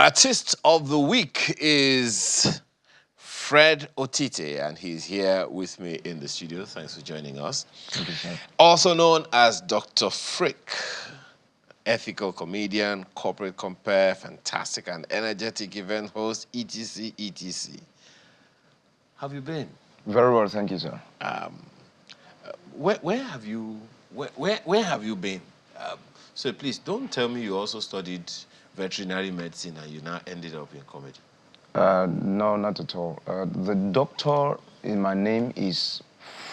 Artist of the week is Fred Otite, and he's here with me in the studio. Thanks for joining us. Thank you, sir. Also known as Dr. Frick, ethical comedian, corporate compare, fantastic and energetic event host, etc., etc. How have you been? Very well, thank you, sir. Where have you been? So please don't tell me you also studied veterinary medicine and you now ended up in comedy. No, not at all. The doctor in my name is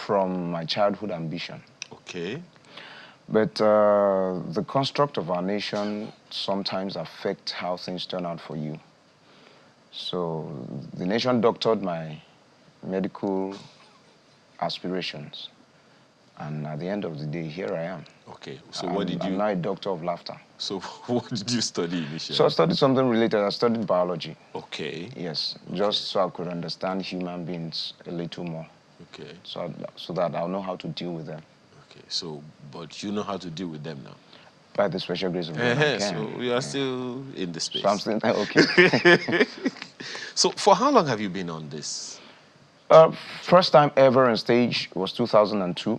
from my childhood ambition. Okay. But the construct of our nation sometimes affects how things turn out for you. So the nation doctored my medical aspirations. And at the end of the day, here I am. Okay. So what did you... I'm now a doctor of laughter. So what did you study initially? So I studied something related. I studied biology. Okay. Yes, just so I could understand human beings a little more. Okay. So that I'll know how to deal with them. Okay. So, but you know how to deal with them now? By the special grace of God, I can. So you are still in the space. So I'm still, okay. So for how long have you been on this? First time ever on stage was 2002.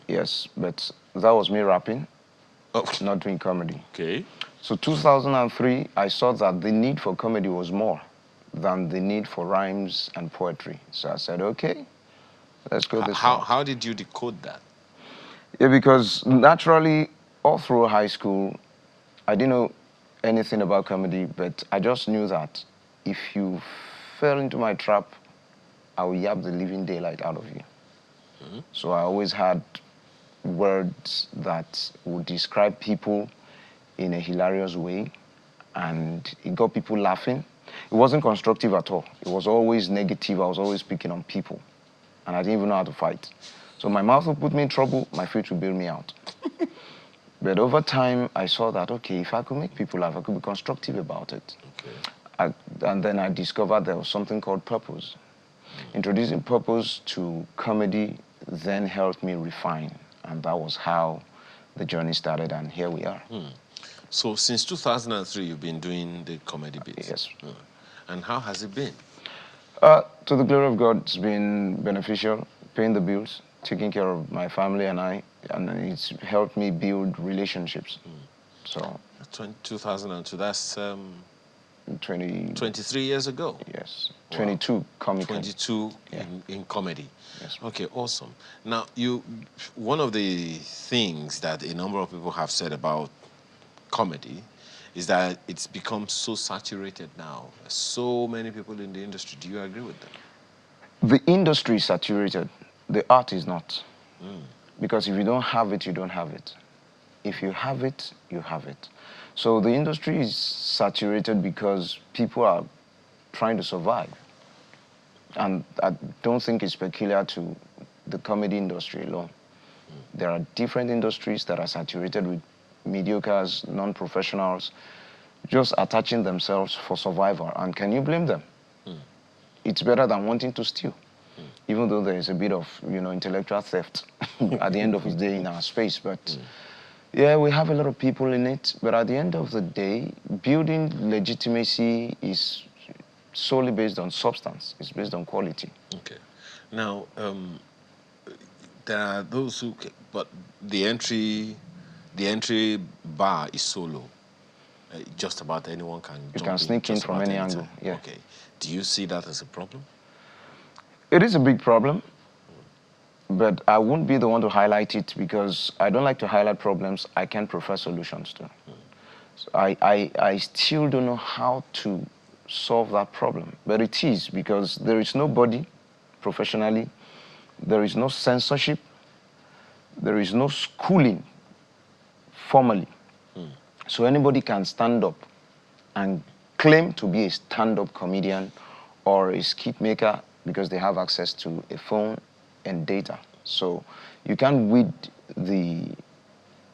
Yes, but that was me rapping, not doing comedy. Okay. So 2003, I saw that the need for comedy was more than the need for rhymes and poetry. So I said, okay, let's go this route. How did you decode that? Yeah, because naturally, all through high school, I didn't know anything about comedy, but I just knew that if you fell into my trap, I would yap the living daylight out of you. Mm-hmm. So I always had words that would describe people in a hilarious way, and it got people laughing. It wasn't constructive at all. It was always negative. I was always picking on people, and I didn't even know how to fight. So my mouth would put me in trouble, my feet would bail me out. But over time, I saw that, okay, if I could make people laugh, I could be constructive about it. Okay. And then I discovered there was something called purpose. Introducing purpose to comedy then helped me refine, and that was how the journey started, and here we are. So since 2003, you've been doing the comedy bits? Yes. And how has it been? To the glory of God, it's been beneficial, paying the bills, taking care of my family and I, and it's helped me build relationships. So 2002, that's 23 years ago. Yes, 22 wow. Comically. 22 in comedy. Yes. Okay, awesome. Now, one of the things that a number of people have said about comedy is that it's become so saturated now. So many people in the industry. Do you agree with that? The industry is saturated. The art is not. Because if you don't have it, you don't have it. If you have it, you have it. So the industry is saturated because people are trying to survive. And I don't think it's peculiar to the comedy industry alone. There are different industries that are saturated with mediocres, non-professionals, just attaching themselves for survival. And can you blame them? It's better than wanting to steal. Even though there is a bit of, intellectual theft at the end of the day in our space. But yeah, we have a lot of people in it. But at the end of the day, building legitimacy is solely based on substance. It's based on quality. Okay. Now, there are those who, but the entry bar is solo. Just about anyone can jump in. You can sneak in from any angle. Yeah. Okay. Do you see that as a problem? It is a big problem, but I won't be the one to highlight it because I don't like to highlight problems I can't prefer solutions to. So I still don't know how to solve that problem, but it is because there is nobody professionally, there is no censorship, there is no schooling formally. So anybody can stand up and claim to be a stand-up comedian or a skit maker because they have access to a phone and data. So you can't weed the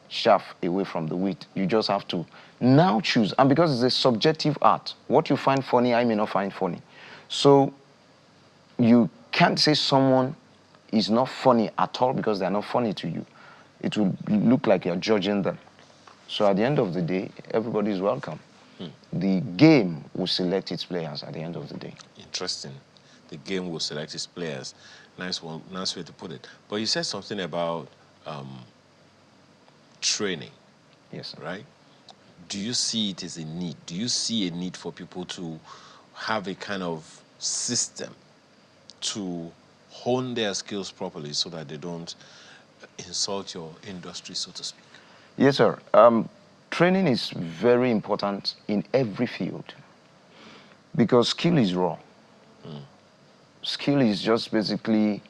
chaff away from the wheat. You just have to now choose. And because it's a subjective art, what you find funny, I may not find funny. So you can't say someone is not funny at all because they're not funny to you. It will look like you're judging them. So at the end of the day, everybody is welcome. The game will select its players at the end of the day. Interesting. The game will select its players. Nice one. Nice way to put it. But you said something about training, Yes, sir. right? Do you see it as a need? Do you see a need for people to have a kind of system to hone their skills properly so that they don't insult your industry, so to speak? Yes, sir. Training is very important in every field because skill is raw. Skill is just basically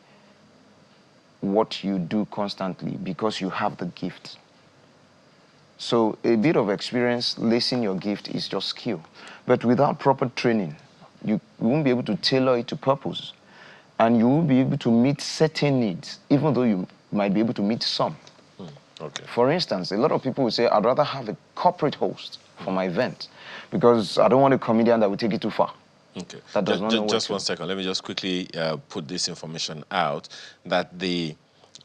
what you do constantly because you have the gift. So a bit of experience lacing your gift is just skill. But without proper training, you won't be able to tailor it to purpose. And you won't be able to meet certain needs, even though you might be able to meet some. Okay. For instance, a lot of people will say, I'd rather have a corporate host for my event because I don't want a comedian that will take it too far. Okay. That does not know what Just to one second. Let me just quickly put this information out that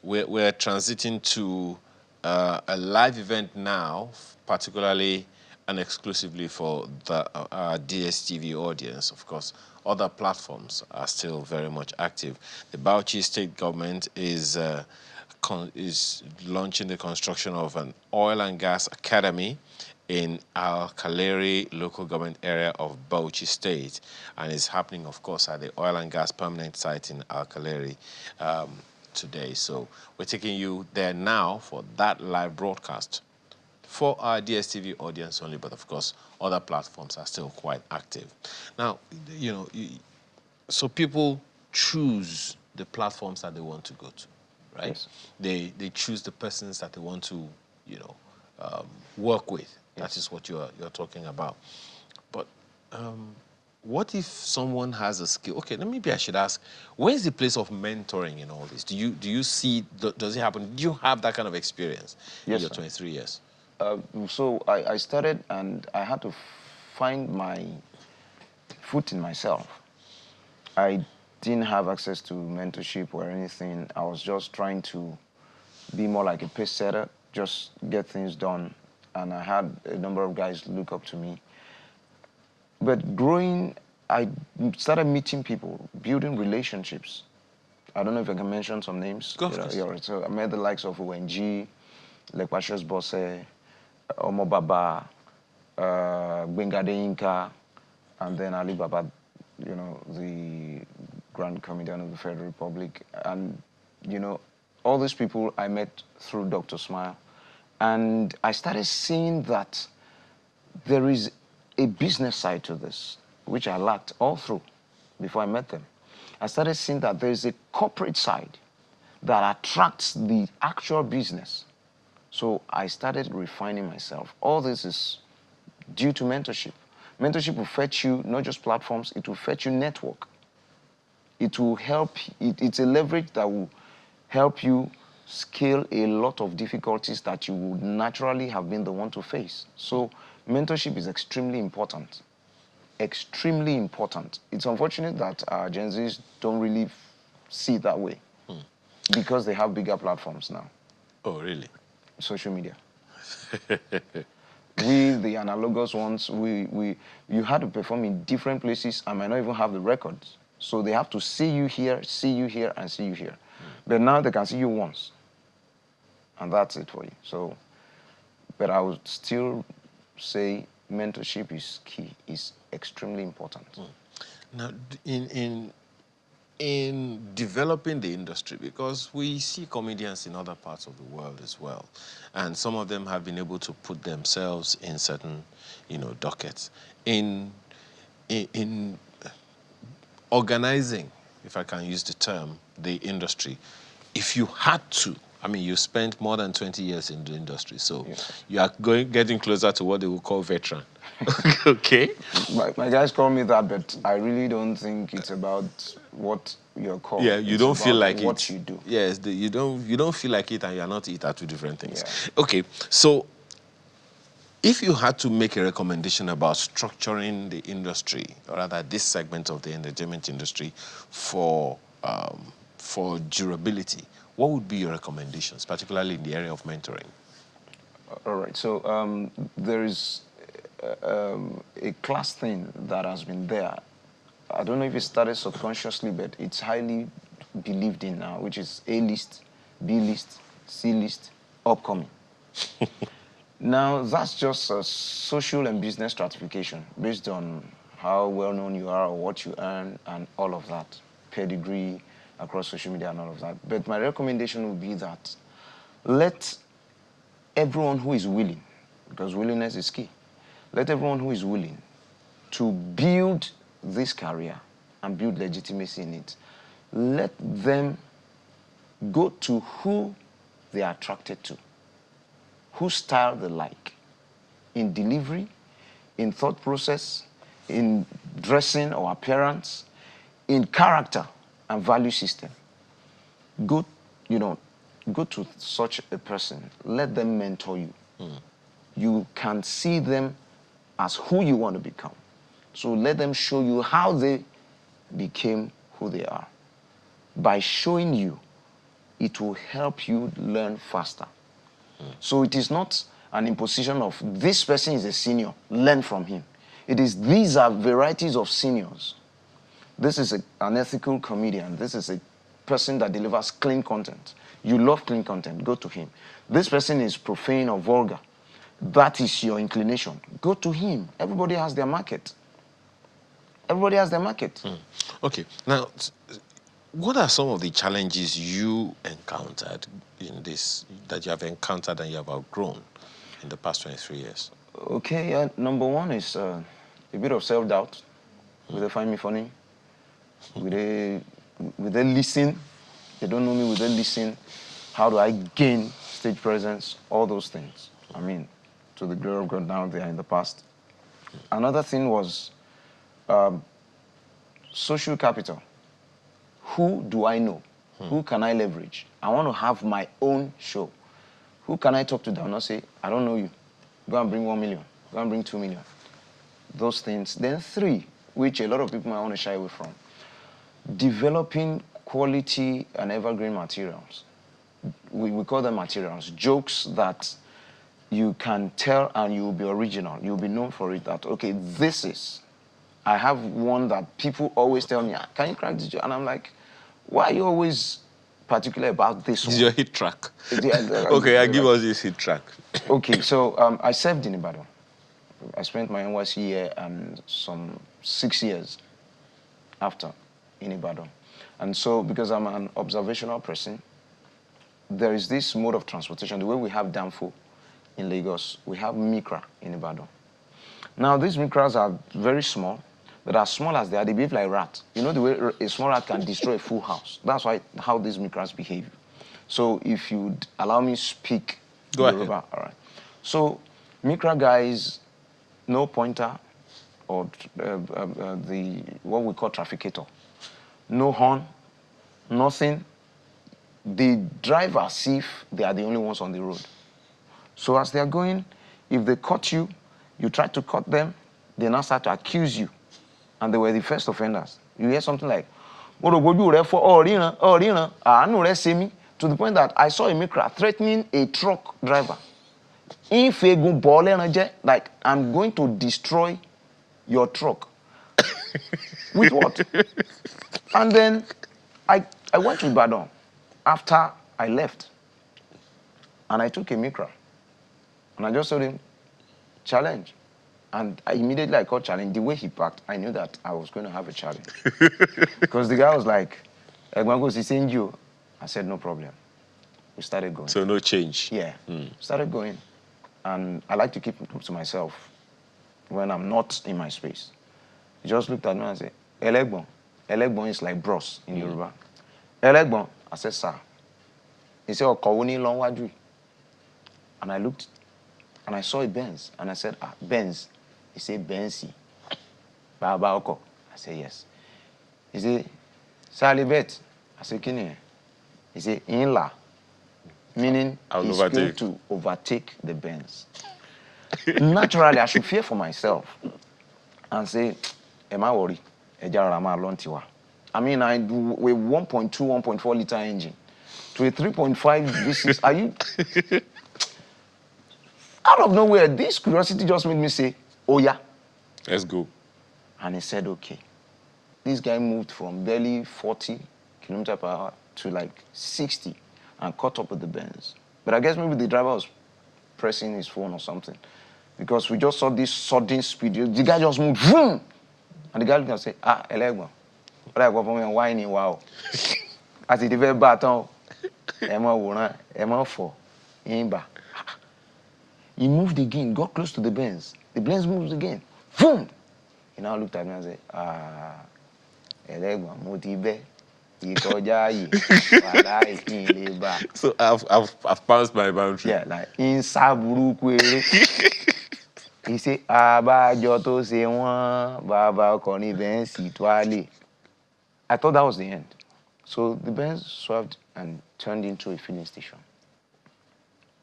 we're transiting to a live event now, particularly and exclusively for the DSTV audience. Of course, other platforms are still very much active. The Bauchi state government is launching the construction of an oil and gas academy in Al Kaleri local government area of Bauchi State, and it's happening, of course, at the oil and gas permanent site in Al Kaleri today. So we're taking you there now for that live broadcast for our DSTV audience only, but of course, other platforms are still quite active. Now, so people choose the platforms that they want to go to, right? Yes. They choose the persons that they want to, work with. That Yes. is what you're talking about. But what if someone has a skill? Okay, then maybe I should ask, where is the place of mentoring in all this? Do you see? Does it happen? Do you have that kind of experience in Yes, your sir. 23 years? So I started and I had to find my foot in myself. I didn't have access to mentorship or anything. I was just trying to be more like a pace setter, just get things done. And I had a number of guys look up to me. But growing, I started meeting people, building relationships. I don't know if I can mention some names. Go, of course. So I met the likes of ONG, Lekpashos Bosse, Omo Baba, Gbenga Inca, and then Ali Baba, the Grand Comedian of the Federal Republic. And, all these people I met through Dr. Smile. And I started seeing that there is a business side to this, which I lacked all through before I met them. I started seeing that there is a corporate side that attracts the actual business. So I started refining myself. All this is due to mentorship. Mentorship will fetch you not just platforms, it will fetch you network. It will help, it's a leverage that will help you scale a lot of difficulties that you would naturally have been the one to face. So mentorship is extremely important. Extremely important. It's unfortunate that Gen Zs don't really see it that way because they have bigger platforms now. Oh, really? Social media. We, the analogous ones, you had to perform in different places and might not even have the records. So they have to see you here, and see you here. But now they can see you once. And that's it for you. So, but I would still say mentorship is key, is extremely important. Now, in developing the industry, because we see comedians in other parts of the world as well, and some of them have been able to put themselves in certain, dockets. In organizing, if I can use the term, the industry, if you had to, I mean, you spent more than 20 years in the industry, so Yes. you are getting closer to what they would call veteran. Okay? My guys call me that, but I really don't think it's about what you're called. Yeah, you It's don't feel about like what it. you do. Yes, you don't feel like it, and you are not it are two different things. Yeah. Okay, so if you had to make a recommendation about structuring the industry, or rather this segment of the entertainment industry, for durability, what would be your recommendations, particularly in the area of mentoring? All right. So there is a class thing that has been there. I don't know if it started subconsciously, but it's highly believed in now, which is A-list, B-list, C-list, upcoming. Now, that's just a social and business stratification based on how well-known you are or what you earn and all of that, pedigree across social media and all of that. But my recommendation would be that let everyone who is willing, because willingness is key, let everyone who is willing to build this career and build legitimacy in it, let them go to who they are attracted to, whose style they like, in delivery, in thought process, in dressing or appearance, in character and value system. Go to such a person. Let them mentor you. You can see them as who you want to become. So let them show you how they became who they are. By showing you, it will help you learn faster. So it is not an imposition of this person is a senior, learn from him. It is these are varieties of seniors. This is an ethical comedian. This is a person that delivers clean content. You love clean content, go to him. This person is profane or vulgar. That is your inclination. Go to him. Everybody has their market. Everybody has their market. Okay. Now, what are some of the challenges you encountered in this, that you have encountered and you have outgrown in the past 23 years? Okay, number one is a bit of self-doubt. Will they find me funny? Will they listen? They don't know me, will they listen? How do I gain stage presence? All those things. I mean, to the glory of God, now they are in the past. Another thing was social capital. Who do I know? Who can I leverage? I want to have my own show. Who can I talk to that will not say, I don't know you. Go and bring 1 million. Go and bring 2 million. Those things. Then 3, which a lot of people might want to shy away from. Developing quality and evergreen materials. We call them materials. Jokes that you can tell and you will be original. You'll be known for it that, okay, this is. I have one that people always tell me, can you crack this joke? And I'm like, why are you always particular about this one? It's your hit track. Okay, give us this hit track. Okay, so I served in Ibadan. I spent my NYC year and some 6 years after in Ibadan. And so, because I'm an observational person, there is this mode of transportation. The way we have Danfo in Lagos, we have Mikra in Ibadan. Now, these Mikras are very small, but as small as they are, they behave like rats. You know the way a small rat can destroy a full house. That's how these Mikras behave. So if you'd allow me speak Yoruba. All right. So Mikra guys, no pointer or what we call trafficator. No horn, nothing. They drive as if they are the only ones on the road. So as they are going, if they caught you, you try to cut them, they now start to accuse you. And they were the first offenders. You hear something like, to the point that I saw a Mikra threatening a truck driver. Like, I'm going to destroy your truck. With what? And then I went to Ibadan after I left. And I took a Mikra. And I just told him, challenge. And I immediately called challenge. The way he parked, I knew that I was going to have a challenge. Because the guy was like, I said, no problem. We started going. So no change? Yeah. Started going. And I like to keep it to myself when I'm not in my space. He just looked at me and said, Elegbon. Elegbon is like bros in Yoruba. Elegbon. I said, sir. He said, Okawuni Longwaju. And I looked and I saw a Benz. And I said, Benz. He said, Benzi. Baba Oko. I said, yes. He said, Salibet. I said, Kini. He said, Inla. Meaning he's going to overtake the Benz. Naturally, I should fear for myself and say, am I worried? I mean, I do with 1.2, 1.4 liter engine to a 3.5 V6. Are you? Out of nowhere, this curiosity just made me say, oh yeah. Let's go. And he said, okay. This guy moved from barely 40 kilometers per hour to like 60 and caught up with the Benz. But I guess maybe the driver was pressing his phone or something, because we just saw this sudden speed. The guy just moved, vroom! And the guy looked and said, Elegbo. But I go for me and whining, wow. As he developed baton, Emma Wona, Emma 4, Imba. He moved again, got close to the Benz. The Benz moves again. Boom! He now looked at me and said, Elegbo, Motibe. So I've passed my boundary. Yeah, like in Saburukwere. He said, Abajo to ṣe wọ́n, bàbá ọkọ̀ ní Benz Toile. I thought that was the end. So the Benz swerved and turned into a filling station.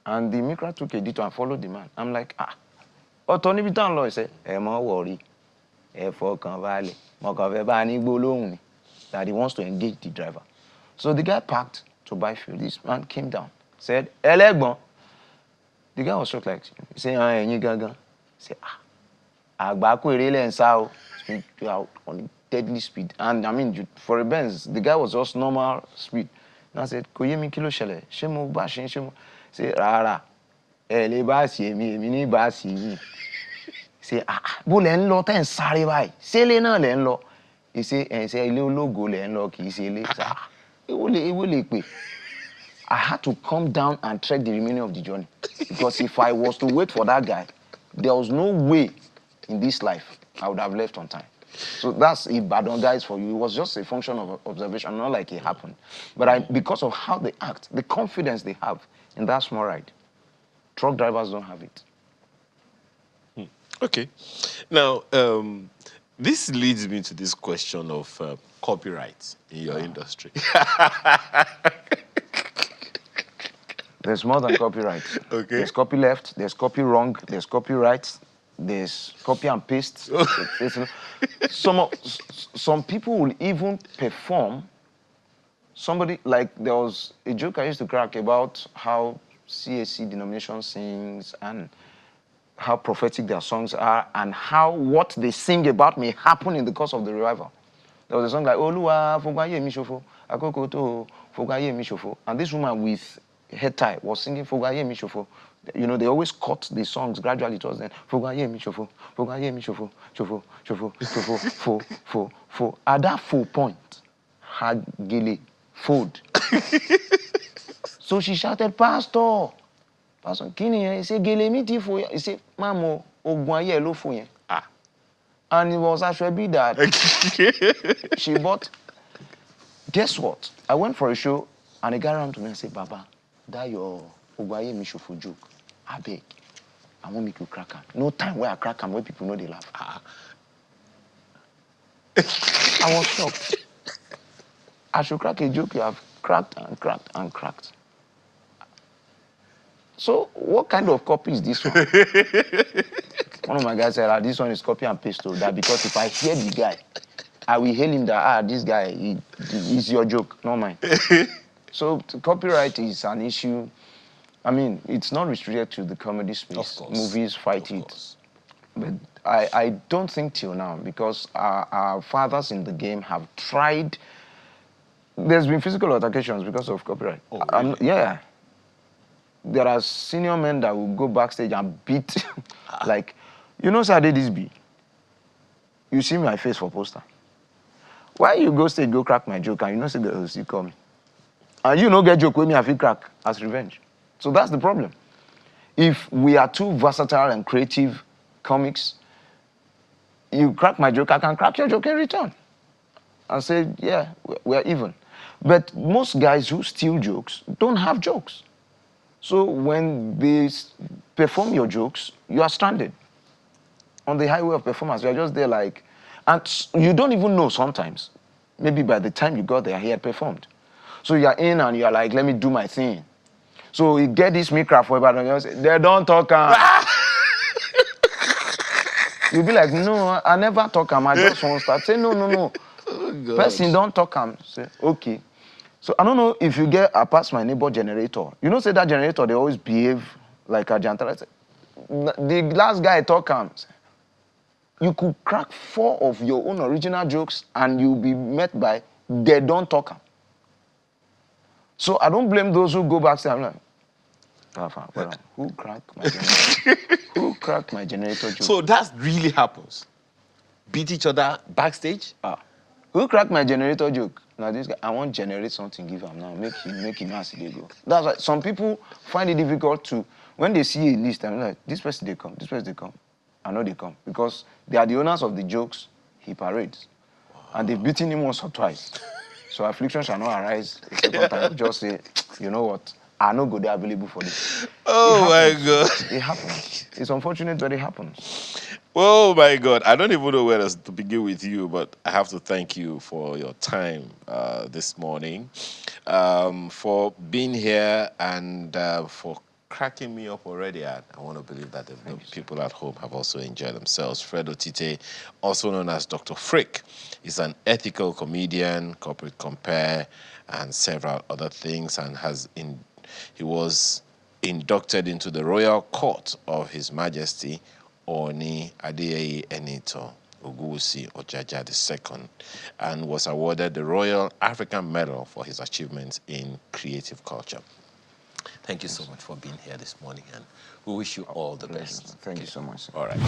And the Micra took a detour and followed the man. I'm like, ọ̀tọ̀ níbi tán lọ. He said, ẹ má worry, ẹ fọkàn balẹ̀, mo kàn fẹ́ bá ní gbólóhùn ni, that he wants to engage the driver. So the guy parked to buy fuel. This man came down, said, Ẹlẹ́gbọ̀n. The guy was shocked, like, he said, ẹ̀yin gangan. He said, àgbákò eré lẹ́ ń sá o. Out on deadly speed. And I mean, for a Benz, the guy was just normal speed. And I said, kò yé mi kí ló ṣẹlẹ̀, ṣé mo bá ṣe ṣé mo. Say, rárá, ẹ lè bá sí èmi ní bá sí yín. Say, bó lẹ́ ń lọ tẹ́ ń sáré báyìí, ṣé ilé náà lẹ́ ń lọ. He say, ilé ológo lẹ́ ń lọ kì í ṣe ilé. Èwo lè pè. I had to come down and trek the remaining of the journey. Because if I was to wait for that guy, there was no way in this life I would have left on time. So that's Ibadan guys for you. It was just a function of observation, not like it happened. But because of how they act, the confidence they have in that small ride, truck drivers don't have it. Okay. Now, this leads me to this question of copyright in your industry. There's more than copyright. Okay. There's copy left, there's copy wrong, there's copyright, there's copy and paste. Some people will even perform. Somebody, like, there was a joke I used to crack about how CAC denomination sings and how prophetic their songs are and how what they sing about may happen in the course of the revival. There was a song like, Oluwa Fogaye mi shofo, Akoko to Fogaye mi shofo. And this woman with head tie was singing Fogaye mi shofo. You know, they always cut the songs gradually towards them. Fogaye mi shofo, Fogaye mi shofo, shofo, shofo, shofo, fo. At that 4 point, had gele, fold. So she shouted, Pastor, kini yen? He said, gele mi ti fo. He said, Mamo, ogun aye lo fo yen. And it was actually that she bought. Guess what? I went for a show and a guy ran to me and said, Baba, that your Ogwaye Mishofo joke, I beg. I want me to crack him. No time where I crack him where people know they laugh. I was shocked. I should crack a joke you have cracked and cracked and cracked. So what kind of copy is this one? One of my guys said, this one is copy and paste. So that because if I hear the guy, I will hail him that, this guy, is your joke, not mine. So copyright is an issue. I mean, it's not restricted to the comedy space. Movies fight it. But I don't think till now, because our fathers in the game have tried. There's been physical altercations because of copyright. Oh, really? Yeah. There are senior men that will go backstage and beat, like, you know, Saturday this be. You see my face for poster. Why you go stage, go crack my joke, and you know, say the see coming. And you know, get joke with me, I feel crack as revenge. So that's the problem. If we are too versatile and creative comics, you crack my joke, I can crack your joke in return. And say, yeah, we're even. But most guys who steal jokes don't have jokes. So when they perform your jokes, you are stranded on the highway of performance. You are just there like, and you don't even know sometimes. Maybe by the time you got there, he had performed. So you are in and you are like, let me do my thing. So you get this microphone, but you say, they don't talk. You'll be like, no, I never talk. I just want to start. Say, no. Oh, person don't talk. Say, okay. So I don't know if you get a pass my neighbor generator. You know, say that generator, they always behave like a generator. The last guy talk You could crack 4 of your own original jokes and you'll be met by, they don't talk 'em. So I don't blame those who go backstage. I'm like, Rafa, well, who cracked my generator? Who cracked my generator joke? So that really happens. Beat each other backstage? Who cracked my generator joke? Now this guy, I want to generate something, give him now, make him as they go. That's why some people find it difficult to, when they see a list, I'm like, this person they come, this person they come. I know they come because they are the owners of the jokes he parades. And they've beaten him once or twice. So affliction shall not arise a second time. Just say, you know what? I no go there available for this. Oh my God. It happens. It's unfortunate, but it happens. Oh my God. I don't even know where to begin with you, but I have to thank you for your time this morning, for being here and for cracking me up already. I want to believe that the people at home have also enjoyed themselves. Fred Otite, also known as Dr. Frick, is an ethical comedian, corporate compare, and several other things, and he was inducted into the Royal Court of His Majesty Oni Adeyeye Enito Oguwusi Ojaja II, and was awarded the Royal African Medal for his achievements in creative culture. Thank you so much for being here this morning, and we wish you all the best. Thank you so much, sir. All right.